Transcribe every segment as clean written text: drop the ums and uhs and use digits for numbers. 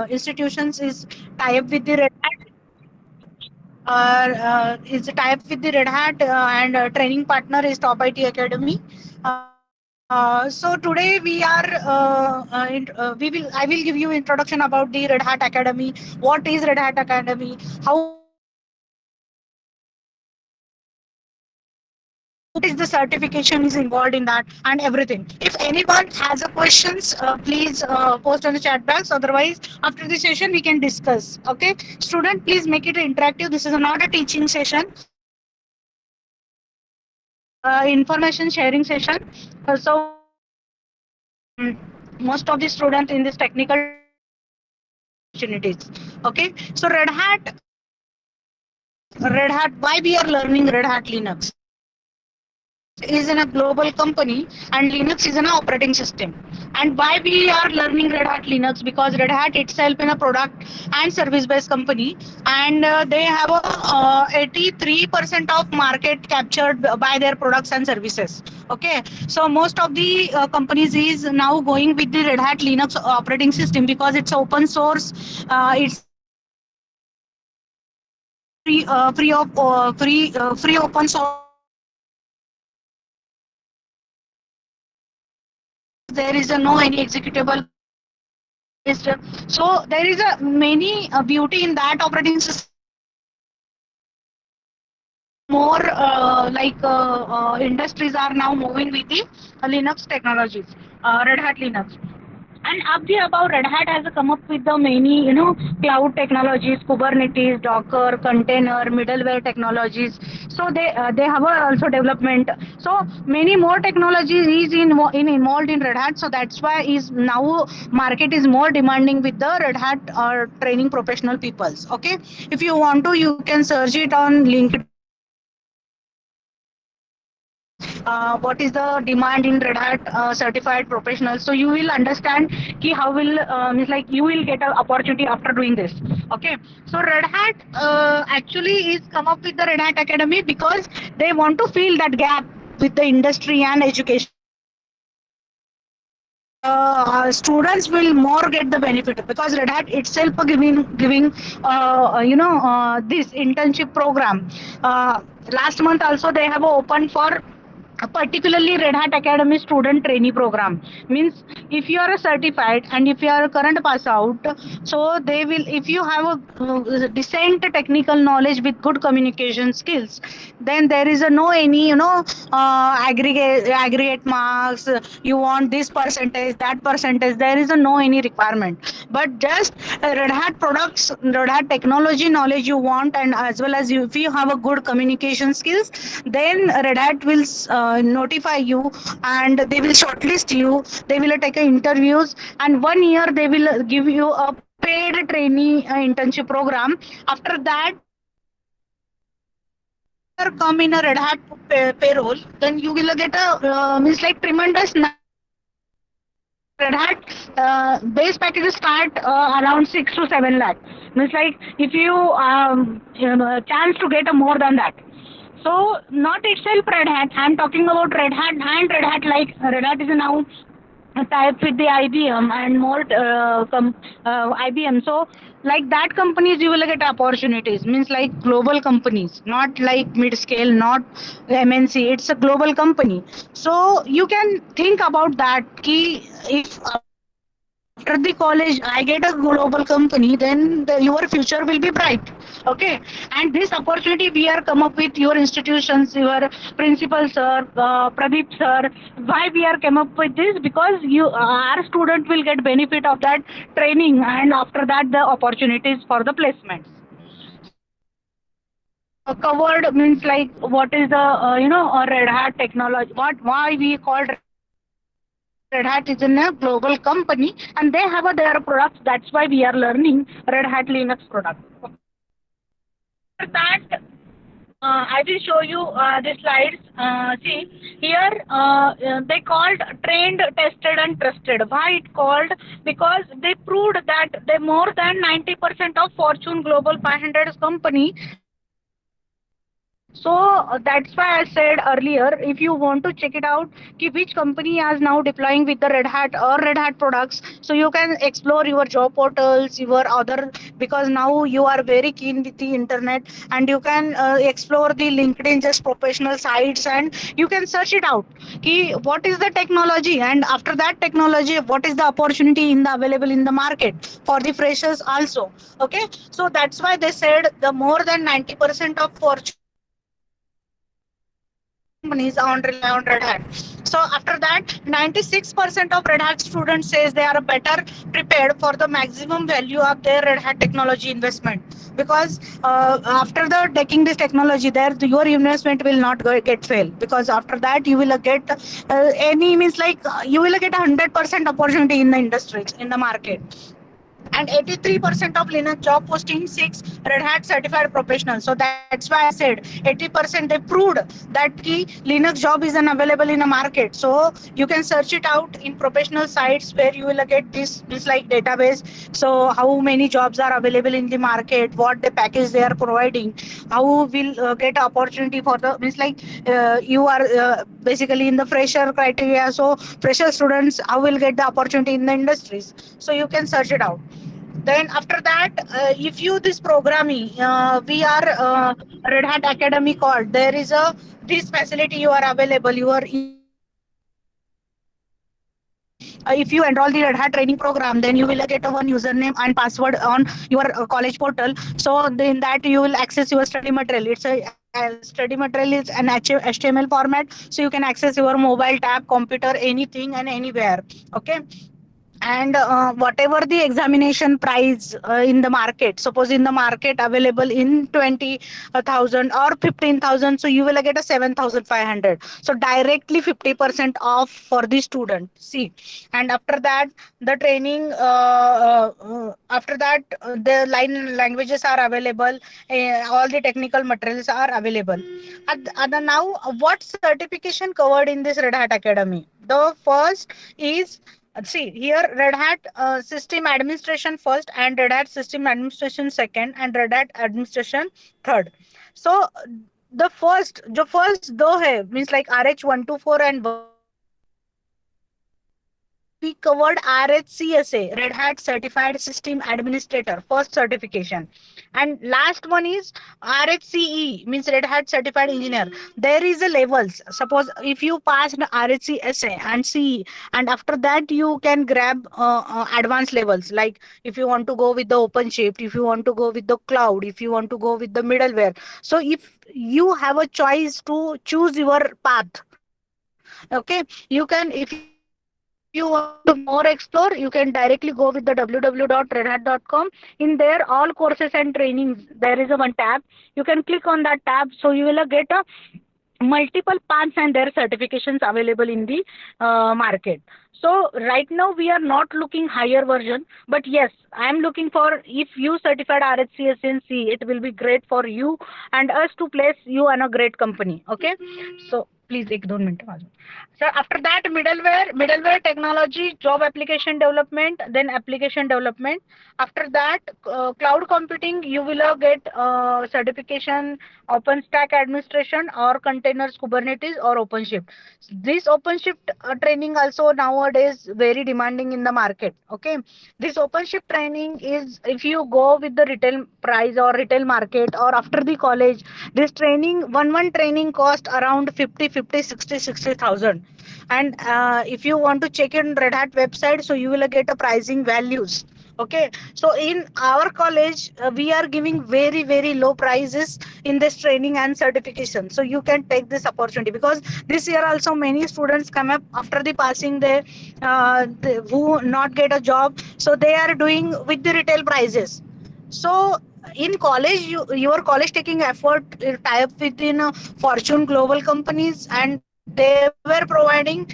institutions is tie up with the Red Hat. Is a tie up with the Red Hat and training partner is Top IT Academy. So today we are we will I will give you introduction about the Red Hat Academy. What is Red Hat Academy? How is the certification is involved in that, and everything. What is the certification is involved in that, and everything. If anyone has a questions, please post on the chat box. Otherwise, after the session we can discuss. Okay, student, please make it interactive. This is not a teaching session. This is information sharing session. Most of the students in this technical domain will get opportunities. Okay, so Red Hat. Why we are learning Red Hat Linux? Red Hat is in a global company and Linux is an operating system. And why we are learning Red Hat Linux? Because Red Hat itself in a product and service based company, and they have a 83% of market captured by their products and services. Okay, so most of the companies is now going with the Red Hat Linux operating system because it's open source. It's free open source. There is a no any executable based. So there is a many beauty in that operating system. More industries are now moving with the Linux technologies, Red Hat Linux. And up the above, Red Hat has come up with the many, cloud technologies, Kubernetes, Docker, container, middleware technologies. So they have also development. So many more technologies is involved in Red Hat. So that's why is now market is more demanding with the Red Hat training professional peoples. Okay, if you want to, you can search it on LinkedIn. What is the demand in Red Hat certified professionals? So you will understand ki how will means like you will get an opportunity after doing this. Okay, so Red Hat actually is come up with the Red Hat Academy because they want to fill that gap with the industry and education. Students will more get the benefit because Red Hat itself giving this internship program. Last month also they have opened for particularly Red Hat Academy student trainee program. Means if you are a certified and if you are a current pass out, so they will, if you have a decent technical knowledge with good communication skills, then there is a no any aggregate marks. You want this percentage, that percentage. There is a no any requirement. But just Red Hat products, Red Hat technology knowledge you want, and as well as if you have a good communication skills, then Red Hat will notify you and they will shortlist you. They will take interviews, and 1 year they will give you a paid trainee internship program. After that, if you are come in a Red Hat payroll, then you will get a means like tremendous Red Hat base packages start around 6 to 7 lakh. Means like if you chance to get a more than that. So not itself Red Hat. I'm talking about Red Hat and Red Hat like Red Hat is now type with the IBM and more IBM. So like that companies you will get opportunities. Means like global companies, not like mid scale, not MNC. It's a global company. So you can think about that. Key if after the college I get a global company, then your future will be bright. Okay, and this opportunity we are come up with your institutions, your principal sir, Pradeep sir. Why we are come up with this? Because you our student will get benefit of that training, and after that the opportunities for the placements. So we covered means like what is the Red Hat technology, what why we called Red Hat is in a global company and they have their products. That's why we are learning Red Hat Linux product. For that, I will show you the slides. See here, they called trained, tested, and trusted. Why it called? Because they proved that they more than 90% of Fortune Global 500 company So that's why I said earlier, if you want to check it out, ki which company is now deploying with the Red Hat or Red Hat products, so you can explore your job portals, your other, because now you are very keen with the internet, and you can explore the LinkedIn just professional sites, and you can search it out. Ki what is the technology, and after that technology, what is the opportunity in the available in the market for the freshers also. Okay, so that's why they said the more than 90% of Fortune companies on rely on Red Hat. So after that, 96% of Red Hat students says they are better prepared for the maximum value of their Red Hat technology investment, because after the taking this technology, there your investment will not get fail, because after that you will get any means like you will get 100% opportunity in the industries in the market. And 83% of Linux job posting seeks Red Hat certified professionals. So that's why I said 80% they proved that key Linux job is unavailable in a market. So you can search it out in professional sites where you will get this like database. So how many jobs are available in the market, what the package they are providing, how will get opportunity for the means like you are basically in the fresher criteria. So fresher students how will get the opportunity in the industries. So you can search it out. Then after that, if you this programming, we are Red Hat Academy called. There is a this facility you are available. You are if you enroll the Red Hat training program, then you will get a one username and password on your college portal. So in that you will access your study material. It's a study material is an HTML format, so you can access your mobile tab, computer, anything and anywhere. Okay, and whatever the examination price in the market, suppose in the market available in 20,000 or 15,000, so you will get a 7,500, so directly 50% off for the student. See, and after that the training after that the line languages are available, all the technical materials are available. Now what certification covered in this Red Hat Academy? The first is see here Red Hat system administration first, and Red Hat system administration second, and Red Hat administration third. So the first दो है means like RH124 and 125. We covered RHCSA, Red Hat Certified System Administrator, first certification. And last one is RHCE, means Red Hat Certified Engineer. There is a levels. Suppose if you passed RHCSA and CE, and after that you can grab advanced levels. Like if you want to go with the OpenShift, if you want to go with the cloud, if you want to go with the middleware. So if you have a choice to choose your path, okay, you can, if you want to more explore, you can directly go with the www.redhat.com. In there all courses and trainings, there is a one tab, you can click on that tab, so you will get a multiple paths and their certifications available in the market. So right now we are not looking higher version, but yes, I am looking for, if you certified RHCSNC, it will be great for you and us to place you on a great company. Okay, so please एक दोन minute वाजव. So after that middleware technology, job application development, then application development. After that cloud computing, you will get certification OpenStack administration or containers Kubernetes or OpenShift. This OpenShift training also nowadays very demanding in the market. Okay, this OpenShift training is, if you go with the retail price or retail market or after the college, this training one training cost around 50, 60, 60,000. And if you want to check in Red Hat website, so you will get a pricing values. Okay, so in our college we are giving very low prices in this training and certification, so you can take this opportunity, because this year also many students come up after the passing they who not get a job, so they are doing with the retail prices. So in college, your college taking effort tie up within Fortune global companies, and they were providing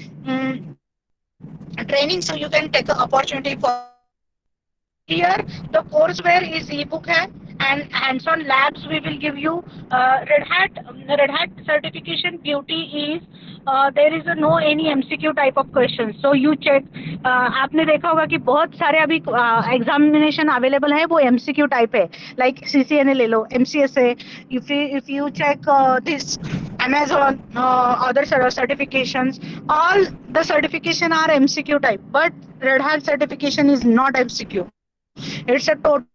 training, so you can take the opportunity for this. So here the courseware is ebook है, and hands-on labs we will give you. Red Hat certification beauty is there is a no any MCQ type of questions, so you check. आपने देखा होगा कि बहुत सारे अभी examination available है वो MCQ टाइप है, लाइक CCNA ले लो, MCSA. If you check this Amazon, other certifications, all the certification are MCQ type, but Red Hat certification is not MCQ. It's a total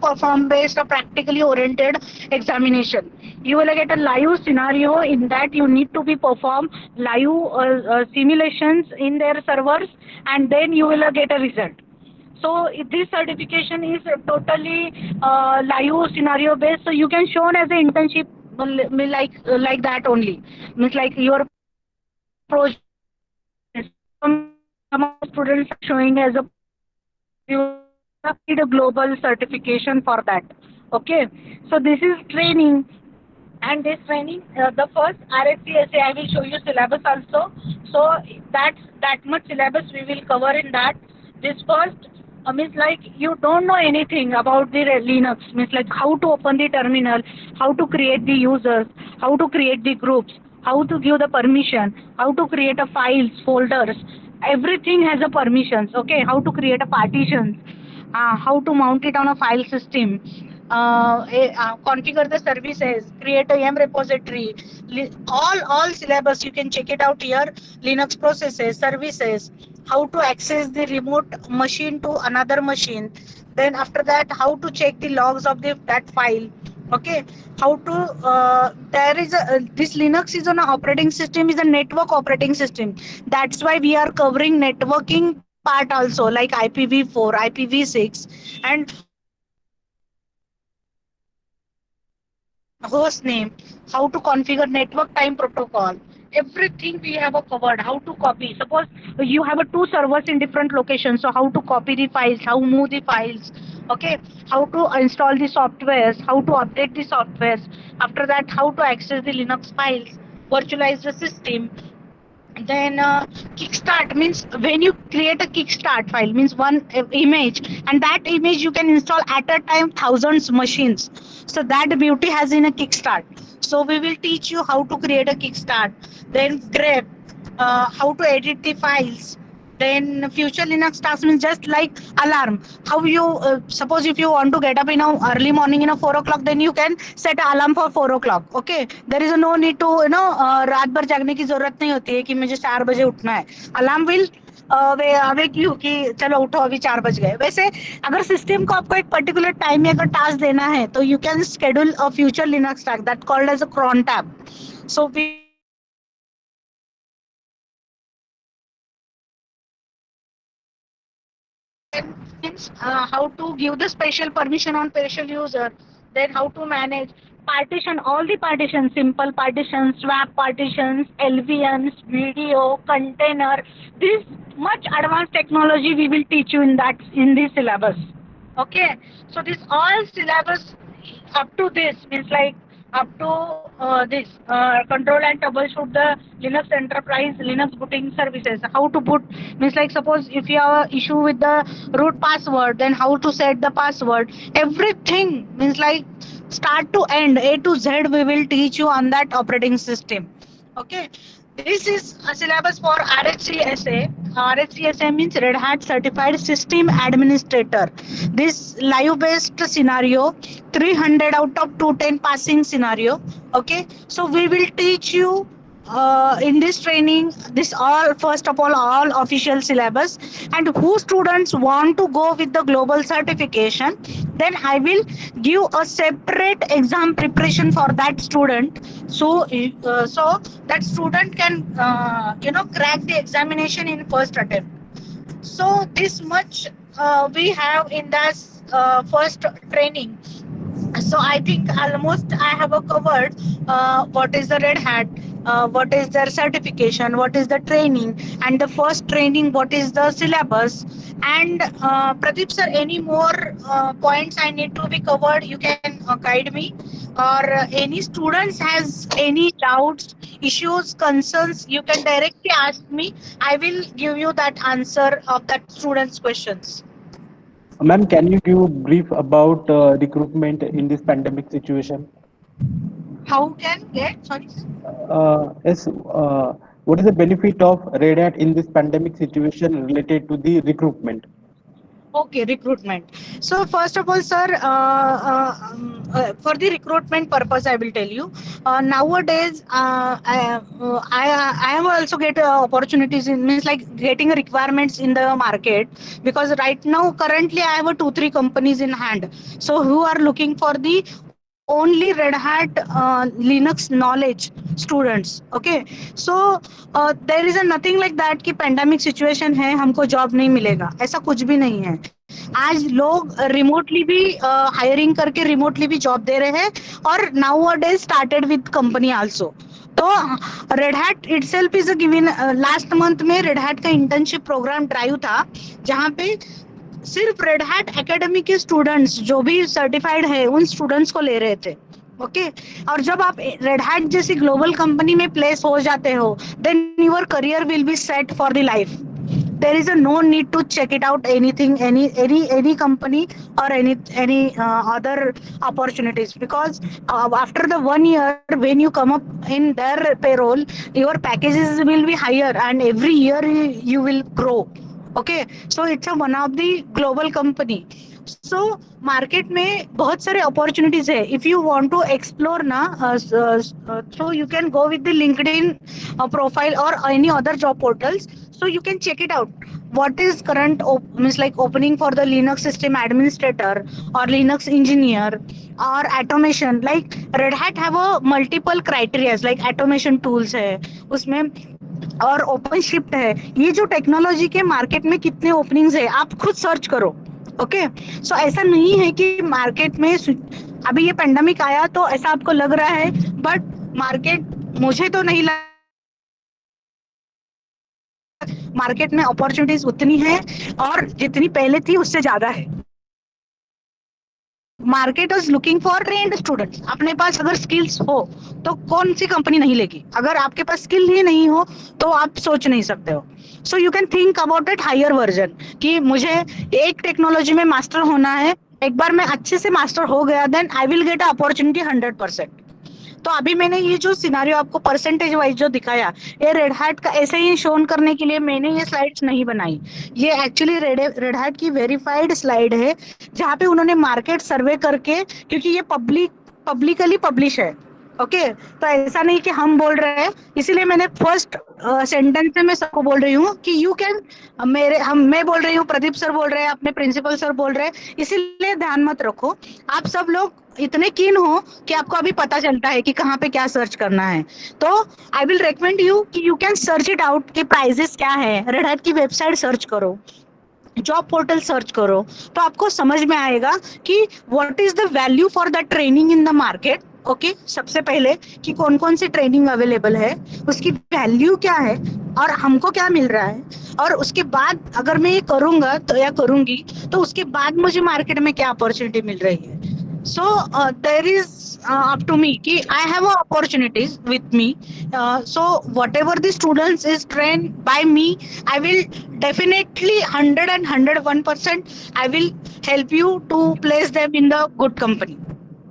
perform based or practically oriented examination. You will get a live scenario. In that you need to be perform live simulations in their servers, and then you will get a result. So this certification is totally live scenario based. So you can show as an internship like that only. Means like your project. Some students are showing as a you need a global certification for that. Okay, so this is training, and this training, the first RSCSA, I will show you syllabus also. So that's that much syllabus we will cover in that. This first means like you don't know anything about the Linux, means like how to open the terminal, how to create the users, how to create the groups, how to give the permission, how to create a files, folders. Everything has a permissions. Okay, how to create a partitions, how to mount it on a file system, configure the services, create a YAML repository, all syllabus you can check it out here. Linux processes, services, how to access the remote machine to another machine. Then after that, how to check the logs of that file. Okay, how to there is a this Linux is on an operating system, is a network operating system. That's why we are covering networking part also, like IPv4, IPv6, and host name, how to configure network time protocol. Everything we have covered. How to copy. Suppose you have a two servers in different locations, so how to copy the files, how move the files. Okay, how to install the softwares, how to update the softwares. After that, how to access the Linux files, virtualize the system. Then kickstart means when you create a kickstart file, means one image, and that image you can install at a time thousands machines. So that beauty has in a kickstart. So we will teach you how to create a kickstart. Then grep, how to edit the files. Then future Linux tasks means just like alarm. How you suppose if you want to get up in a early morning in a 4 o'clock, then you can set an alarm for 4 o'clock. Okay, there is no need to रात भर जागने की जरूरत नहीं होती है कि मुझे 4 बजे उठना है. Alarm will अवेक यू कि चलो उठो अभी 4 बज गए. वैसे अगर सिस्टम को आपको एक पर्टिकुलर टाइम में अगर टास्क देना है तो you can schedule a future Linux task that called as a cron tab. So we means how to give the special permission on special user, then how to manage partition, all the partitions, simple partitions, swap partitions, LVMs, video, container. This much advanced technology we will teach you in that in this syllabus. Okay, so this all syllabus up to this means like up to this control and troubleshoot the Linux enterprise Linux booting services. How to boot means like suppose if you have an issue with the root password, then how to set the password. Everything means like start to end, A to Z we will teach you on that operating system. Okay, this is a syllabus for RHCSA. RHCSA means Red Hat Certified System Administrator. This live based scenario, 300 out of 210 passing scenario. Okay, so we will teach you in this training this all, first of all official syllabus, and who students want to go with the global certification, then I will give a separate exam preparation for that student. So so that student can crack the examination in first attempt. So this much we have in this first training. So I think almost I have covered what is the Red Hat, what is their certification, what is the training, and the first training, what is the syllabus. And Pradeep sir, any more points I need to be covered, you can guide me, or any students has any doubts, issues, concerns, you can directly ask me. I will give you that answer of that students questions. Ma'am, can you give brief about recruitment in this pandemic situation? How can get? Sorry. Yes, what is the benefit of Red Hat in this pandemic situation related to the recruitment? Okay, recruitment. So first of all, sir, for the recruitment purpose, I will tell you. Nowadays, I have also get opportunities in means like getting requirements in the market, because right now currently I have a 2 3 companies in hand. So who are looking for the only Red Hat Linux knowledge students. Okay, so there is a nothing like that कि pandemic situation है हमको job नहीं मिलेगा, ऐसा कुछ भी नहीं है. आज लोग रिमोटली भी हायरिंग करके रिमोटली भी जॉब दे रहे हैं, और nowadays started with company also. तो Red Hat itself is a given. Last month में रेड हैट का इंटर्नशिप प्रोग्राम ड्राइव था, जहाँ पे सिर्फ रेड हैट एकेडमी के स्टूडेंट्स जो भी सर्टिफाइड है उन स्टूडेंट्स को ले रहे थे. ओके और जब आप रेड हैट जैसी ग्लोबल कंपनी में प्लेस हो जाते हो, then your career will be set for the life. There is a no need to check it out anything, any company or any other opportunities, because after the 1 year when you come up in their payroll, your packages will be higher and every year you will grow. Okay, so it's a one of the global company. So market में बहुत सारे opportunities है. If you want to explore ना, so you can go with the LinkedIn profile or any other job portals, so you can check it out. What is current means like opening for the Linux system administrator or Linux engineer or automation. Like Red Hat have a multiple criteria like automation tools है उसमें, और open shift है. ये जो technology के market में कितने openings है आप खुद सर्च करो. ओके, सो ऐसा नहीं है कि मार्केट में अभी ये पेंडेमिक आया तो ऐसा आपको लग रहा है, बट मार्केट मुझे तो नहीं लग मार्केट में अपॉर्चुनिटीज उतनी है और जितनी पहले थी उससे ज्यादा है. Market is looking for trend students. अपने पास अगर स्किल्स हो तो कौन सी कंपनी नहीं लेगी. अगर आपके पास स्किल ही नहीं हो तो आप सोच नहीं सकते हो. So you can think about it higher version कि मुझे एक टेक्नोलॉजी में मास्टर होना है. एक बार मैं अच्छे से मास्टर हो गया, then I will get opportunity 100%. तो अभी मैंने ये जो सिनारियो आपको परसेंटेज वाइज जो दिखाया, ये रेड हैट का ऐसे ही शोन करने के लिए मैंने ये स्लाइड्स नहीं बनाई. ये एक्चुअली रेड हैट की वेरीफाइड स्लाइड है, जहाँ पे उन्होंने मार्केट सर्वे करके, क्योंकि ये पब्लिकली पब्लिश है. ओके, तो ऐसा नहीं कि हम बोल रहे हैं. इसीलिए मैंने फर्स्ट सेंटेंस में मैं सबको बोल रही हूँ कि यू कैन, मैं बोल रही हूँ, प्रदीप सर बोल रहे हैं, अपने प्रिंसिपल सर बोल रहे हैं. इसीलिए ध्यान मत रखो, आप सब लोग इतने कीन हो कि आपको अभी पता चलता है कि कहाँ पे क्या सर्च करना है. तो आई विल रेकमेंड यू कि you can search it out कि प्राइजेस क्या है. रेड हैट की वेबसाइट सर्च करो, जॉब पोर्टल सर्च करो, तो आपको समझ में आएगा कि what is the value for the training in the market. Okay, सबसे पहले कि कौन कौन सी ट्रेनिंग अवेलेबल है, उसकी वैल्यू क्या है और हमको क्या मिल रहा है, और उसके बाद अगर मैं ये करूंगा तो या करूंगी तो उसके बाद मुझे मार्केट में क्या अपॉर्चुनिटी मिल रही है. So there is up to me कि I have opportunities with me. So whatever the students is trained by me, I will definitely 101% I will help you to place them in the good company.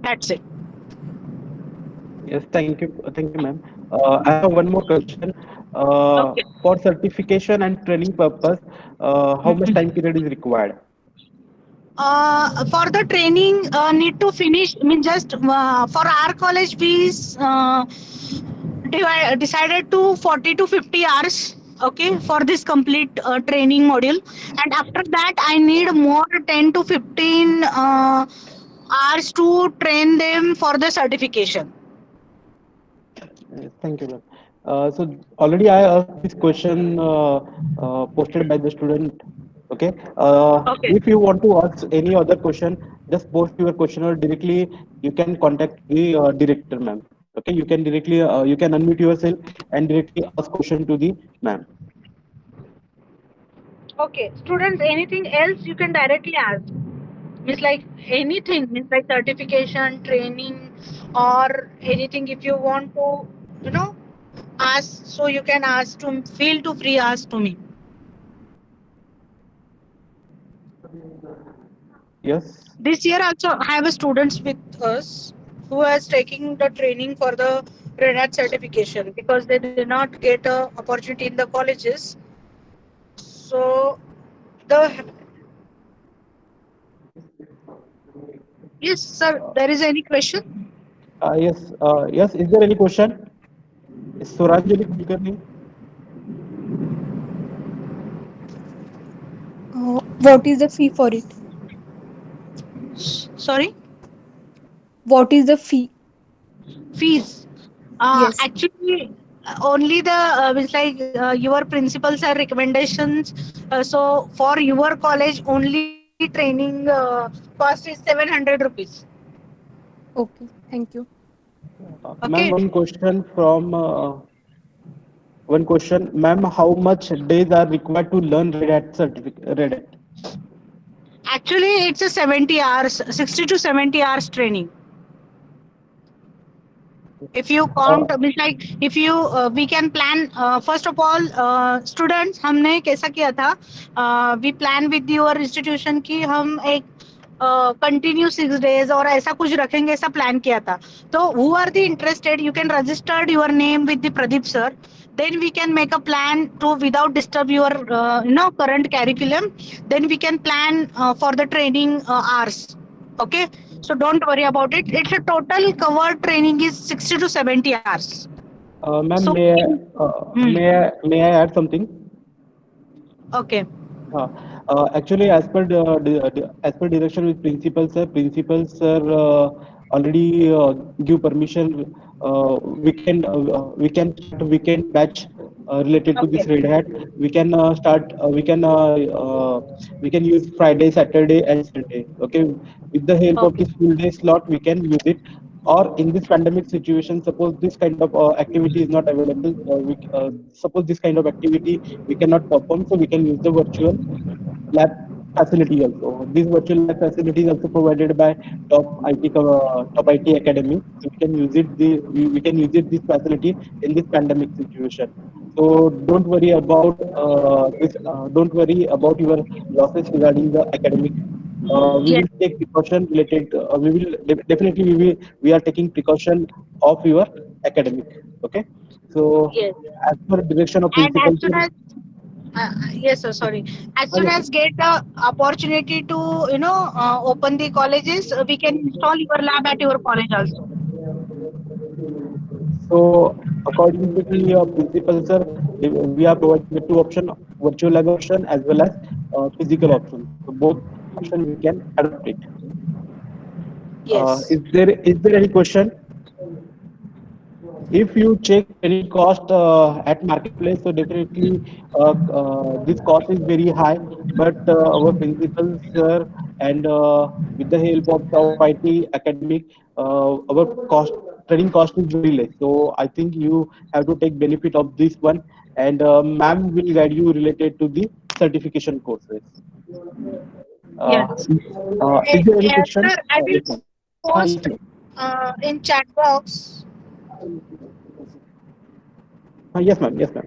That's it. Yes, thank you, ma'am. I have one more question. Okay. For certification and training purpose, how much time period is required? For the training need to finish, I mean just for our college we decided to 40 to 50 hours. Okay, for this complete training module, and after that I need more 10 to 15 hours to train them for the certification. Yes, thank you, ma'am. So already I asked this question posted by the student. Okay. Okay. If you want to ask any other question, just post your question or directly you can contact the director, ma'am. Okay. You can directly you can unmute yourself and directly ask question to the ma'am. Okay, students, anything else you can directly ask. Means like anything, means like certification, training, or anything. If you want to, you know, ask, so you can ask to feel to free ask to me. Yes. This year also I have a students with us who is taking the training for the Red Hat certification because they did not get a opportunity in the colleges. So the yes, sir. There is any question? Yes. Yes. Is there any question? Is Suranjali Kulkarni? What is the fee for it? Sorry, What is the fee? fees. Yes. Actually, only the it's like your principals are recommendations. So for your college, only training cost is 700 rupees. Okay. Thank you. Okay. Ma'am, one question, ma'am. How much days are required to learn Red Hat certificate? Red Hat. Actually, it's a 70 hours, 60 to 70 hours training. If you Uh, count means like if you we can plan first of all students हमने कैसा किया था we plan with your institution कि हम एक continue 6 days और ऐसा कुछ रखेंगे ऐसा प्लान किया था तो who are the interested you can register your name with the Pradeep sir then we can make a plan to without disturb your current curriculum then we can plan for the training hours. Okay, so don't worry about it. It's a total covered training is 60 to 70 hours. Ma'am, So hmm, may I add something? okay, Uh, Actually, as per direction with principal sir already give permission. We can start a weekend batch related to okay, this Red Hat. We can start. We can use Friday, Saturday, and Sunday. Okay, with the help of okay, this full day slot, we can use it. Or in this pandemic situation, suppose this kind of activity is not available. Suppose this kind of activity we cannot perform, so we can use the virtual lab facility also. This virtual lab facility is also provided by Top IT Academy. So we can use we can use it this facility in this pandemic situation. So don't worry about this. Don't worry about your losses regarding the academic. We yes, will take precaution related. We will definitely we are taking precaution of your academic. Okay. So yes. as per direction of And as principal, soon as yes, sir, sorry. As soon yes, as get the opportunity to open the colleges, we can install your lab at your college also. so according to the principal, sir, we are providing the two option, virtual lab option as well as physical option. So both option we can adopt it. Yes. Is there any question? If you check any cost at marketplace, so definitely this cost is very high. But our principals, sir, and with the help of Top IT Academic, our training cost is very less. So I think you have to take benefit of this one, and ma'am will guide you related to the certification courses. Uh, Yes. is there any question? Sir, I will Yes, ma'am. post Yes, ma'am. in chat box. Yes, ma'am. Yes, ma'am.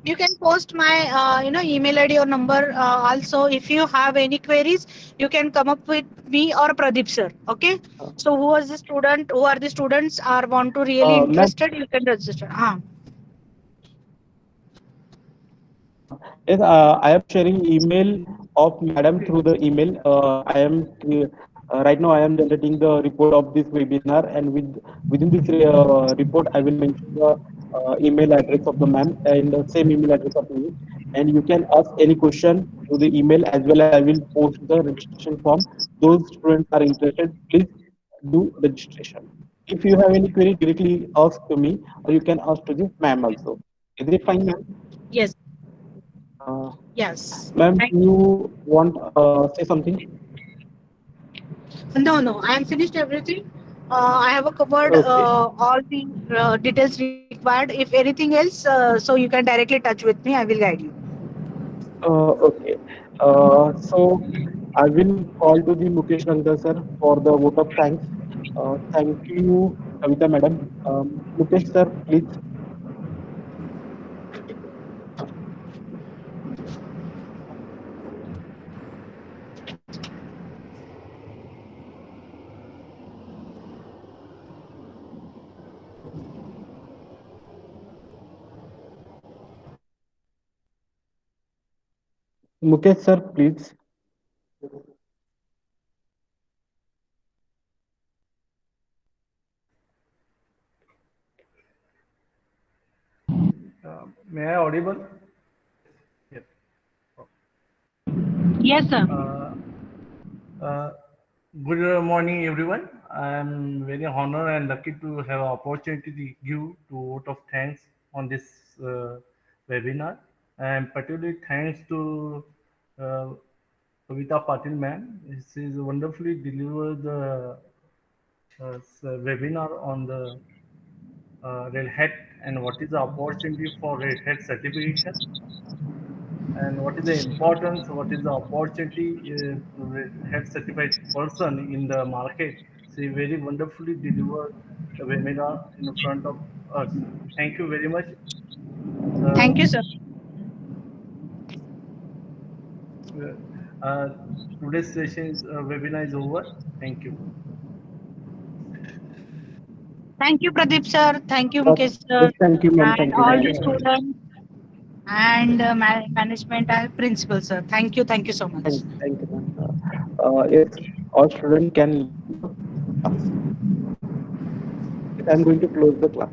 You can post my email ID or number. Also, if you have any queries, you can come up with me or Pradeep sir. Okay. So who is the student? Who are the students? Are want to really Ma'am, interested? You can register. yes, I am sharing email of madam through the email. Right now I am generating the report of this webinar, and within this report I will mention the email address of the ma'am and the same email address of me. And you can ask any question through the email, as well as I will post the registration form. Those students are interested, please do registration. If you have any query, directly ask to me, or you can ask to the ma'am also. Is it fine, ma'am? Yes. Uh, Yes. Ma'am, you want say something? No, no. I am finished everything. I have covered Okay. all the details required. If anything else, so you can directly touch with me. I will guide you. Okay. So I will call to the Mukesh Rangal sir for the vote of thanks. Thank you, Kavita madam. Mukesh sir, please. Mukesh sir, please. May I audible? Yes. Yes, sir. Uh, uh, Good morning, everyone. I am very honored and lucky to have an opportunity to give to vote of thanks on this webinar. And particularly thanks to uh, Kavita Patil ma'am. She is wonderfully delivered the webinar on the Red Hat and what is the opportunity for Red Hat certification and what is the importance, what is the opportunity to have certified person in the market. She very wonderfully delivered the webinar in front of us. Thank you very much. Uh, Thank you, sir. uh, Today's session webinar is over. Thank you. Thank you, Pradeep sir. Thank you, Uh, Mukesh sir, yes, thank you, ma'am. and Thank you, all Thank ma'am. you, the ma'am. students and management and principal, sir. Thank you. Thank you so much. Thank you, ma'am. Yes, all students can leave the class. Yes, I'm going to close the class.